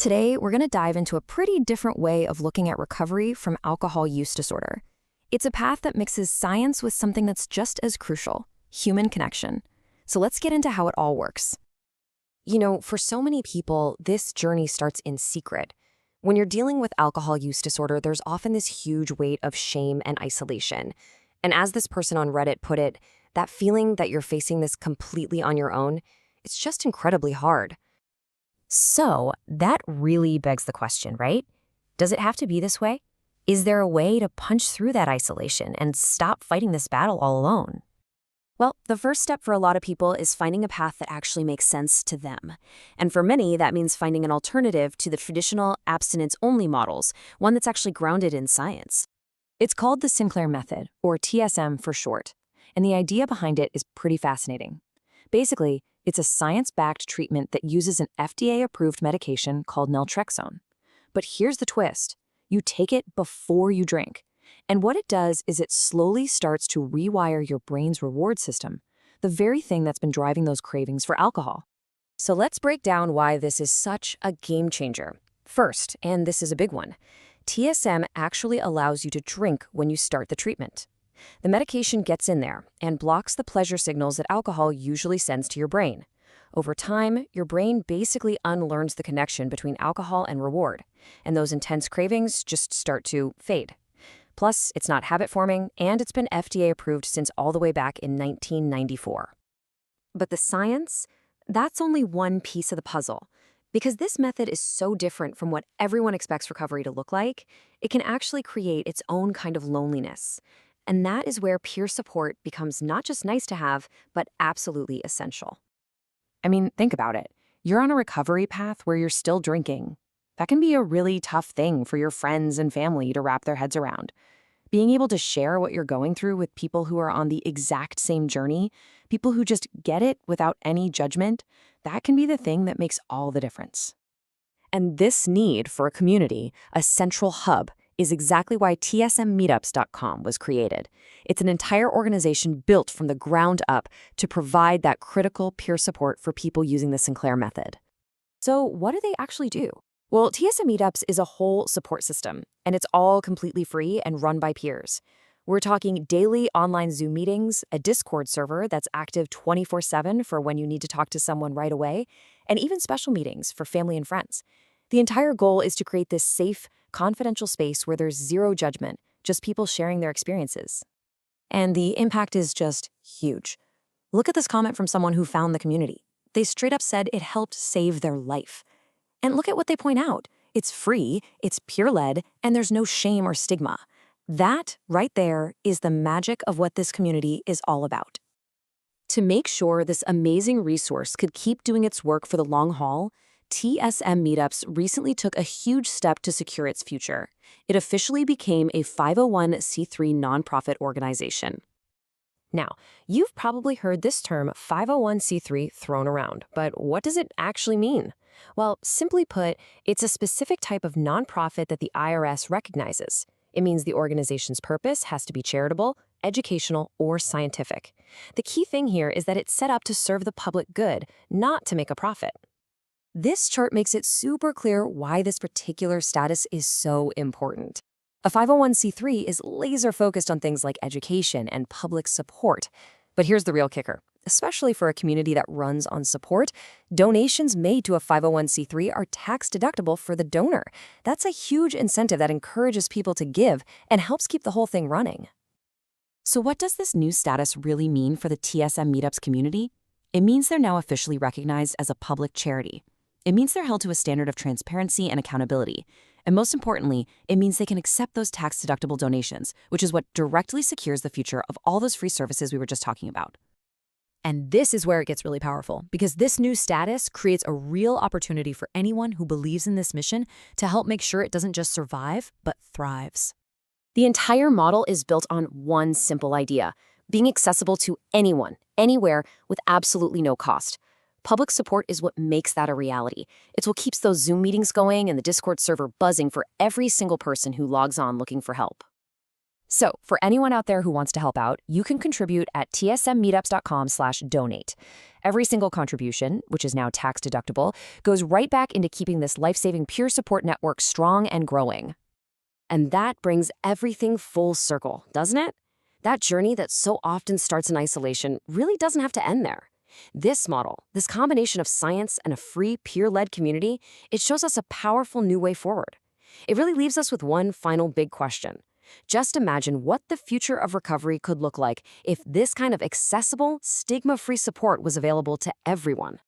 Today, we're going to dive into a pretty different way of looking at recovery from alcohol use disorder. It's a path that mixes science with something that's just as crucial: human connection. So let's get into how it all works. For so many people, this journey starts in secret. When you're dealing with alcohol use disorder, there's often this huge weight of shame and isolation. And as this person on Reddit put it, that feeling that you're facing this completely on your own, it's just incredibly hard. So that really begs the question, right? Does it have to be this way? Is there a way to punch through that isolation and stop fighting this battle all alone? Well, the first step for a lot of people is finding a path that actually makes sense to them. And for many, that means finding an alternative to the traditional abstinence-only models, one that's actually grounded in science. It's called the Sinclair Method, or TSM for short, and the idea behind it is pretty fascinating. Basically, it's a science-backed treatment that uses an FDA-approved medication called Naltrexone. But here's the twist. You take it before you drink. And what it does is it slowly starts to rewire your brain's reward system, the very thing that's been driving those cravings for alcohol. So let's break down why this is such a game changer. First, and this is a big one, TSM actually allows you to drink when you start the treatment. The medication gets in there and blocks the pleasure signals that alcohol usually sends to your brain. Over time, your brain basically unlearns the connection between alcohol and reward, and those intense cravings just start to fade. Plus, it's not habit-forming, and it's been FDA-approved since all the way back in 1994. But the science? That's only one piece of the puzzle. Because this method is so different from what everyone expects recovery to look like, it can actually create its own kind of loneliness. And that is where peer support becomes not just nice to have, but absolutely essential. I mean, think about it. You're on a recovery path where you're still drinking. That can be a really tough thing for your friends and family to wrap their heads around. Being able to share what you're going through with people who are on the exact same journey, people who just get it without any judgment, that can be the thing that makes all the difference. And this need for a community, a central hub, is exactly why TSMMeetups.com was created. It's an entire organization built from the ground up to provide that critical peer support for people using the Sinclair Method. So what do they actually do? Well, TSM Meetups is a whole support system, and it's all completely free and run by peers. We're talking daily online Zoom meetings, a Discord server that's active 24/7 for when you need to talk to someone right away, and even special meetings for family and friends. The entire goal is to create this safe, confidential space where there's zero judgment, just people sharing their experiences. And the impact is just huge. Look at this comment from someone who found the community. They straight up said it helped save their life. And look at what they point out. It's free, it's peer-led, and there's no shame or stigma. That, right there, is the magic of what this community is all about. To make sure this amazing resource could keep doing its work for the long haul, TSM Meetups recently took a huge step to secure its future. It officially became a 501c3 nonprofit organization. Now, you've probably heard this term 501c3 thrown around, but what does it actually mean? Well, simply put, it's a specific type of nonprofit that the IRS recognizes. It means the organization's purpose has to be charitable, educational, or scientific. The key thing here is that it's set up to serve the public good, not to make a profit. This chart makes it super clear why this particular status is so important. A 501c3 is laser-focused on things like education and public support. But here's the real kicker. Especially for a community that runs on support, donations made to a 501c3 are tax-deductible for the donor. That's a huge incentive that encourages people to give and helps keep the whole thing running. So what does this new status really mean for the TSM Meetups community? It means they're now officially recognized as a public charity. It means they're held to a standard of transparency and accountability. And most importantly, it means they can accept those tax-deductible donations, which is what directly secures the future of all those free services we were just talking about. And this is where it gets really powerful, because this new status creates a real opportunity for anyone who believes in this mission to help make sure it doesn't just survive, but thrives. The entire model is built on one simple idea: being accessible to anyone, anywhere, with absolutely no cost. Public support is what makes that a reality. It's what keeps those Zoom meetings going and the Discord server buzzing for every single person who logs on looking for help. So, for anyone out there who wants to help out, you can contribute at tsmmeetups.com/donate. Every single contribution, which is now tax deductible, goes right back into keeping this life-saving peer support network strong and growing. And that brings everything full circle, doesn't it? That journey that so often starts in isolation really doesn't have to end there. This model, this combination of science and a free, peer-led community, it shows us a powerful new way forward. It really leaves us with one final big question. Just imagine what the future of recovery could look like if this kind of accessible, stigma-free support was available to everyone.